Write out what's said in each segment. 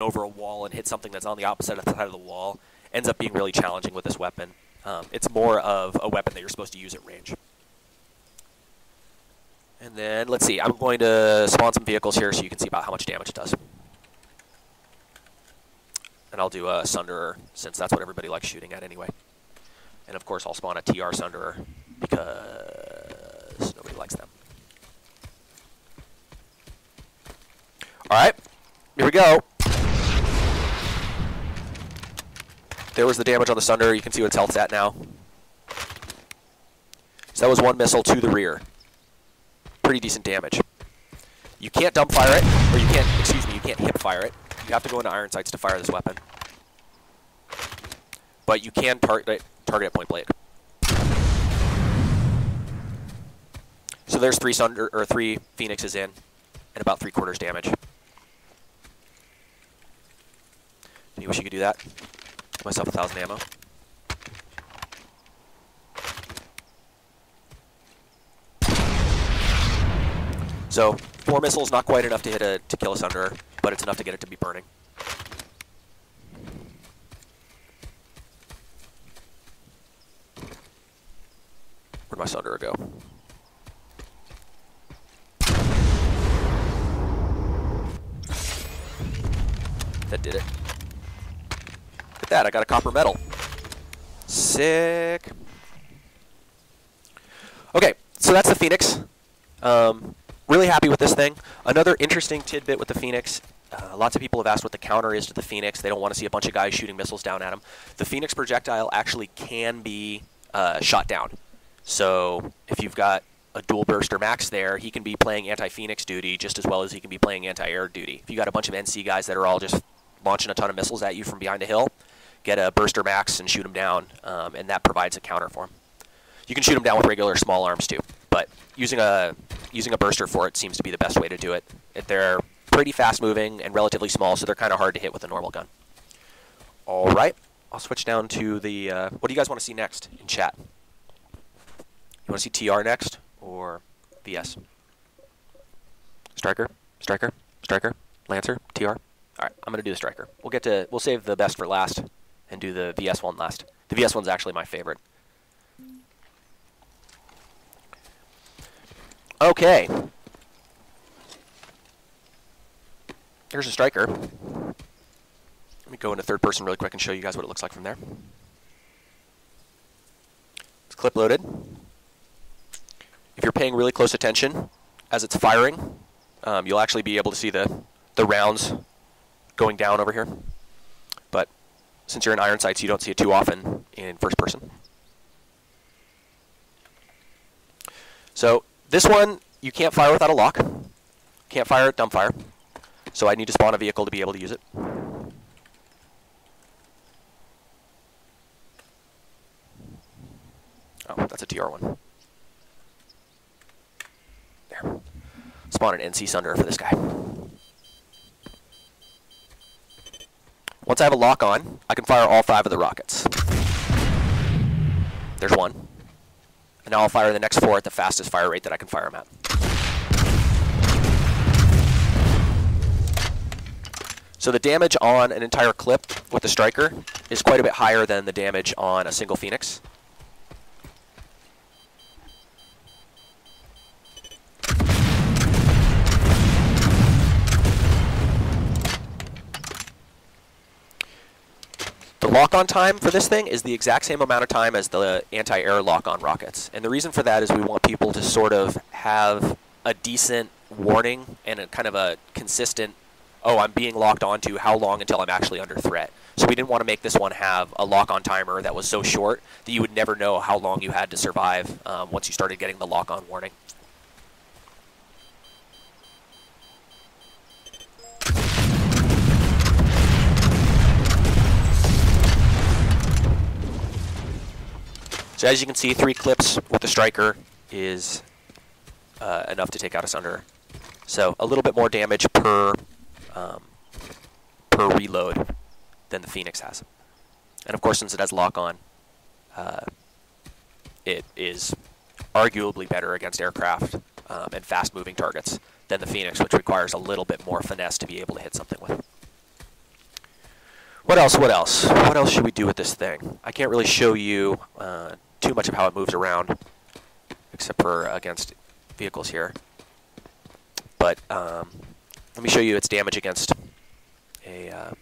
over a wall and hit something that's on the opposite side of the wall ends up being really challenging with this weapon. It's more of a weapon that you're supposed to use at range. And then, let's see, I'm going to spawn some vehicles here so you can see about how much damage it does. And I'll do a Sunderer, since that's what everybody likes shooting at anyway. And of course, I'll spawn a TR Sunderer, because nobody likes them. Alright, here we go. There was the damage on the Sunderer. You can see what its health's at now. So that was one missile to the rear. Pretty decent damage. You can't dump fire it, or you can't, excuse me, you can't hip fire it. You have to go into iron sights to fire this weapon. But you can target at point blank. So there's three Phoenixes in, and about 3/4 damage. You wish you could do that? Give myself 1,000 ammo. So 4 missiles, not quite enough to kill a Sunderer, but it's enough to get it to be burning. Where'd my Sunderer go? That did it. Look at that, I got a copper medal. Sick. Okay, so that's the Phoenix. Really happy with this thing. Another interesting tidbit with the Phoenix, lots of people have asked what the counter is to the Phoenix. They don't want to see a bunch of guys shooting missiles down at them. The Phoenix projectile actually can be shot down. So if you've got a dual burster max there, he can be playing anti-Phoenix duty just as well as he can be playing anti-air duty. If you got a bunch of NC guys that are all just launching a ton of missiles at you from behind a hill, get a burster max and shoot them down, and that provides a counter for him. You can shoot them down with regular small arms too, but using a burster for it seems to be the best way to do it. They're pretty fast moving and relatively small, so they're kind of hard to hit with a normal gun. All right, I'll switch down to the, what do you guys want to see next in chat? You want to see TR next or VS? Striker, Striker, Striker, Lancer, TR. All right, I'm going to do the Striker. We'll save the best for last and do the VS one last. The VS one's actually my favorite. Okay. Here's a Striker. Let me go into third person really quick and show you guys what it looks like from there. It's clip loaded. If you're paying really close attention as it's firing, you'll actually be able to see the rounds going down over here. But since you're in iron sights, you don't see it too often in first person. So this one, you can't fire without a lock. Can't fire it, dump fire. So I need to spawn a vehicle to be able to use it. Oh, that's a TR one. There. Spawn an NC Sunderer for this guy. Once I have a lock on, I can fire all 5 of the rockets. There's one. And now I'll fire the next 4 at the fastest fire rate that I can fire them at. So the damage on an entire clip with the Striker is quite a bit higher than the damage on a single Phoenix. The lock-on time for this thing is the exact same amount of time as the anti-air lock-on rockets. And the reason for that is we want people to sort of have a decent warning and a kind of a consistent, oh, I'm being locked onto, how long until I'm actually under threat. So we didn't want to make this one have a lock-on timer that was so short that you would never know how long you had to survive once you started getting the lock-on warning. So as you can see, 3 clips with the Striker is enough to take out a Sunderer. So a little bit more damage per reload than the Phoenix has. And of course, since it has lock-on, it is arguably better against aircraft and fast-moving targets than the Phoenix, which requires a little bit more finesse to be able to hit something with. What else? What else? What else should we do with this thing? I can't really show you too much of how it moves around, except for against vehicles here. But let me show you its damage against a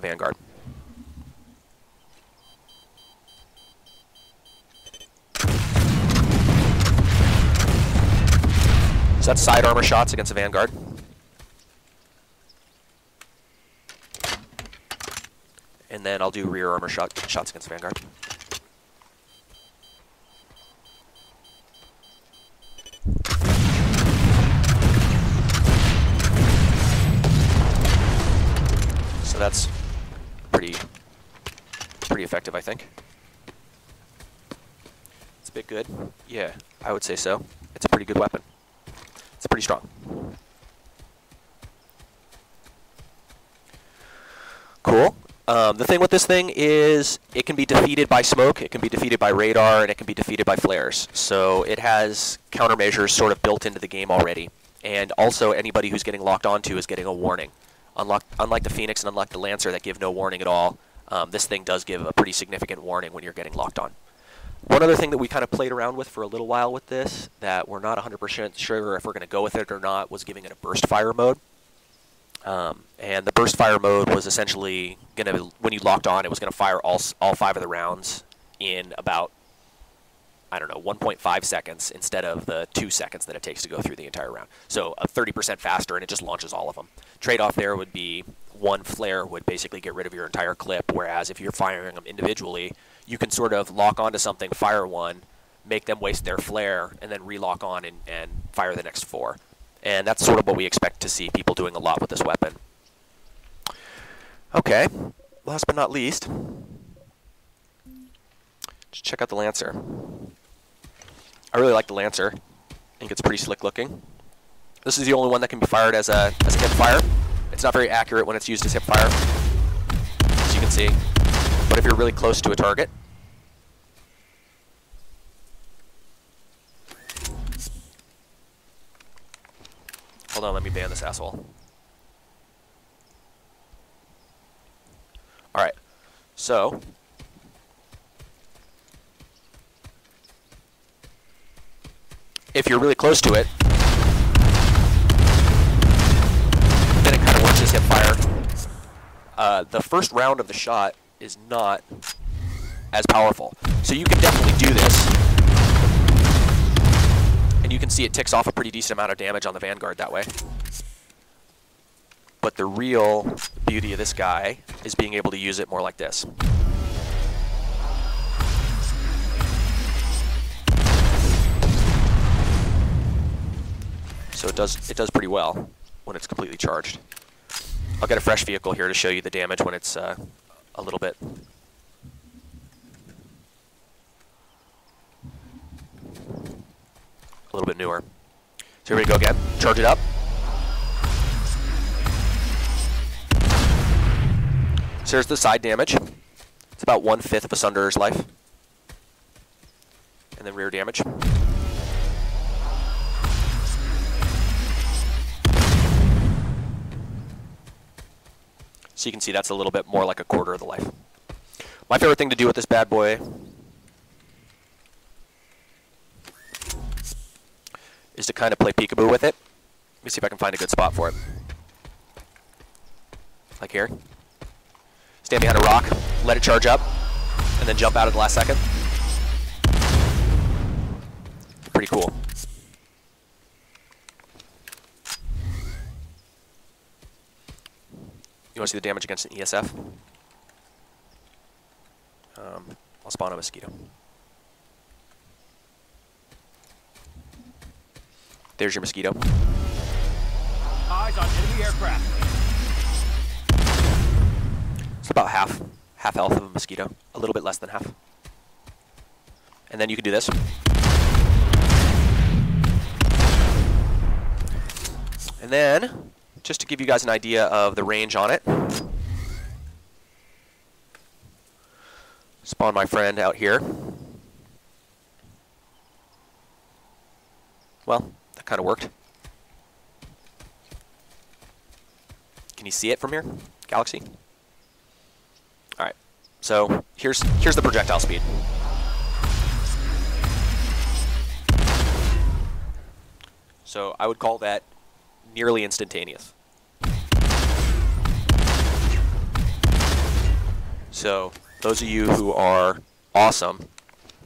Vanguard. So that's side armor shots against a Vanguard. And then I'll do rear armor shots against Vanguard. So that's pretty effective, I think. It's a bit good. Yeah, I would say so. It's a pretty good weapon. It's pretty strong. Cool. The thing with this thing is it can be defeated by smoke, it can be defeated by radar, and it can be defeated by flares. So it has countermeasures sort of built into the game already. And also anybody who's getting locked onto is getting a warning. Unlike the Phoenix and unlike the Lancer that give no warning at all, this thing does give a pretty significant warning when you're getting locked on. One other thing that we kind of played around with for a little while with this that we're not 100% sure if we're going to go with it or not was giving it a burst fire mode. And the burst fire mode was essentially going to, when you locked on, it was going to fire all 5 of the rounds in about, I don't know, 1.5 seconds instead of the 2 seconds that it takes to go through the entire round. So 30% faster, and it just launches all of them. Trade-off there would be one flare would basically get rid of your entire clip, whereas if you're firing them individually, you can sort of lock onto something, fire one, make them waste their flare, and then relock on and fire the next 4. And that's sort of what we expect to see people doing a lot with this weapon. Okay, last but not least, just check out the Lancer. I really like the Lancer. I think it's pretty slick looking. This is the only one that can be fired as a hip fire. It's not very accurate when it's used as hip fire, as you can see. But if you're really close to a target, hold on, let me ban this asshole. All right, so if you're really close to it, then it kind of works as hip fire. The first round of the shot is not as powerful. So you can definitely do this. And you can see it ticks off a pretty decent amount of damage on the Vanguard that way. But the real beauty of this guy is being able to use it more like this. So it does pretty well when it's completely charged. I'll get a fresh vehicle here to show you the damage when it's a little bit newer. So here we go again. Charge it up. So here's the side damage. It's about 1/5 of a Sunderer's life. And then rear damage. So you can see that's a little bit more like a quarter of the life. My favorite thing to do with this bad boy is to kind of play peekaboo with it. Let me see if I can find a good spot for it. Like here. Stand behind a rock, let it charge up, and then jump out at the last second. Pretty cool. You want to see the damage against an ESF? I'll spawn a mosquito. There's your mosquito. Eyes on enemy aircraft. It's about half health of a mosquito. A little bit less than half. And then you can do this. And then, just to give you guys an idea of the range on it, spawn my friend out here. Well, that kind of worked. You Can you see it from here, Galaxy? All right. So here's the projectile speed. So I would call that nearly instantaneous. So those of you who are awesome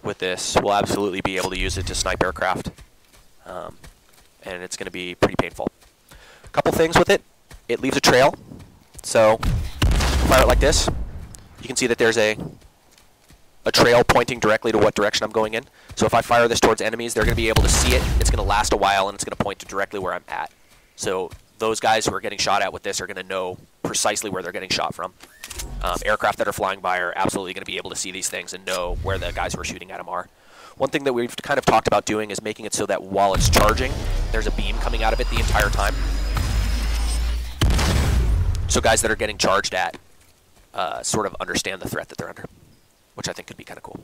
with this will absolutely be able to use it to snipe aircraft. And it's going to be pretty painful. A couple things with it. It leaves a trail. So fire it like this. You can see that there's a trail pointing directly to what direction I'm going in. So if I fire this towards enemies, they're going to be able to see it. It's going to last a while, and it's going to point to directly where I'm at. So those guys who are getting shot at with this are going to know precisely where they're getting shot from. Aircraft that are flying by are absolutely going to be able to see these things and know where the guys who are shooting at them are. One thing that we've kind of talked about doing is making it so that while it's charging, there's a beam coming out of it the entire time. So guys that are getting charged at sort of understand the threat that they're under, which I think could be kind of cool.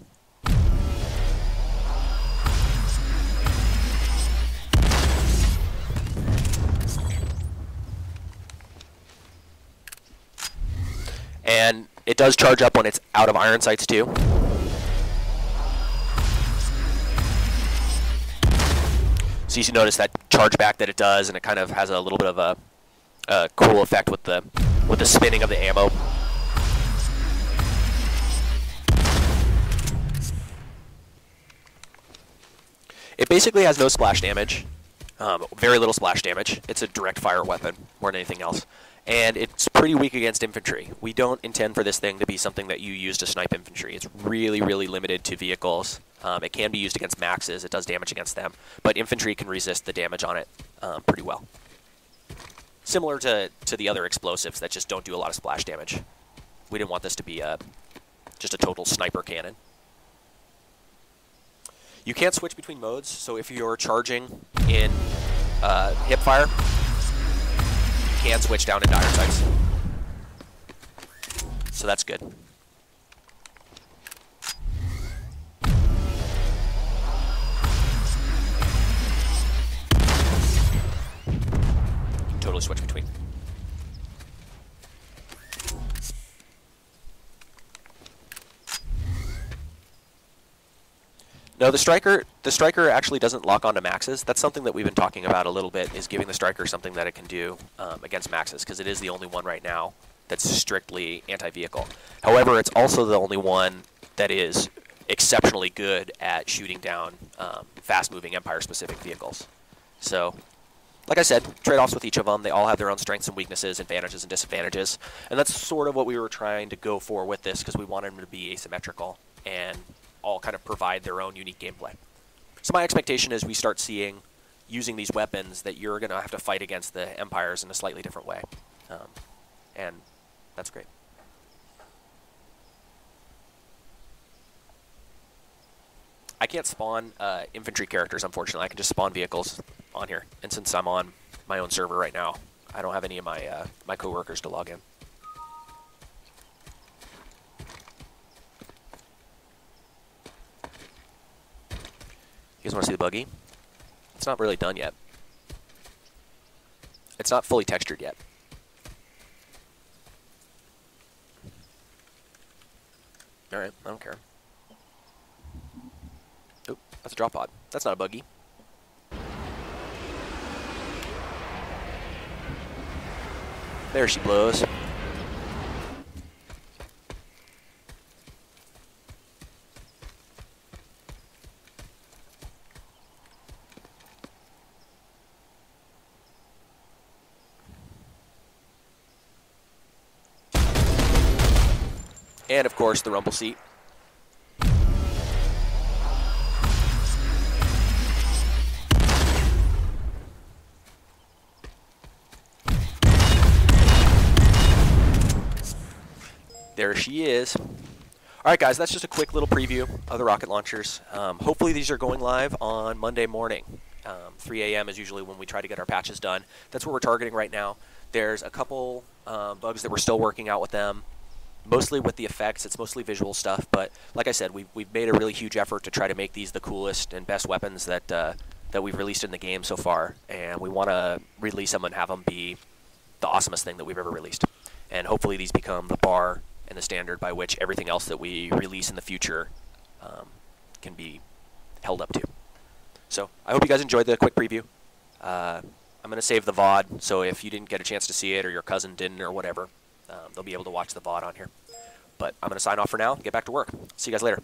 And it does charge up when it's out of iron sights too. So you notice that charge back that it does, and it kind of has a little bit of a cool effect with the spinning of the ammo. It basically has no splash damage, very little splash damage. It's a direct fire weapon more than anything else. And it's pretty weak against infantry. We don't intend for this thing to be something that you use to snipe infantry. It's really, really limited to vehicles. It can be used against maxes. It does damage against them. But infantry can resist the damage on it pretty well. Similar to the other explosives that just don't do a lot of splash damage. We didn't want this to be just a total sniper cannon. You can't switch between modes, so if you're charging in hip fire, you can switch down into iron sights. So that's good. You can totally switch between. No, the striker actually doesn't lock onto maxes. That's something that we've been talking about a little bit, is giving the striker something that it can do against maxes, because it is the only one right now that's strictly anti-vehicle. However, it's also the only one that is exceptionally good at shooting down fast-moving Empire-specific vehicles. So, like I said, trade-offs with each of them. They all have their own strengths and weaknesses, advantages and disadvantages, and that's sort of what we were trying to go for with this, because we wanted them to be asymmetrical and all kind of provide their own unique gameplay. So my expectation is we start seeing, using these weapons, that you're going to have to fight against the Empires in a slightly different way. And that's great. I can't spawn infantry characters, unfortunately. I can just spawn vehicles on here. And since I'm on my own server right now, I don't have any of my my coworkers to log in. You guys want to see the buggy? It's not really done yet. It's not fully textured yet. Alright, I don't care. Oop, that's a drop pod. That's not a buggy. There she blows. And, of course, the rumble seat. There she is. All right, guys, that's just a quick little preview of the rocket launchers. Hopefully these are going live on Monday morning. 3 a.m. is usually when we try to get our patches done. That's what we're targeting right now. There's a couple bugs that we're still working out with them. Mostly with the effects, it's mostly visual stuff, but like I said, we've made a really huge effort to try to make these the coolest and best weapons that we've released in the game so far, and we want to release them and have them be the awesomest thing that we've ever released. And hopefully these become the bar and the standard by which everything else that we release in the future can be held up to. So I hope you guys enjoyed the quick preview. I'm going to save the VOD, so if you didn't get a chance to see it or your cousin didn't or whatever, they'll be able to watch the VOD on here. But I'm going to sign off for now and get back to work. See you guys later.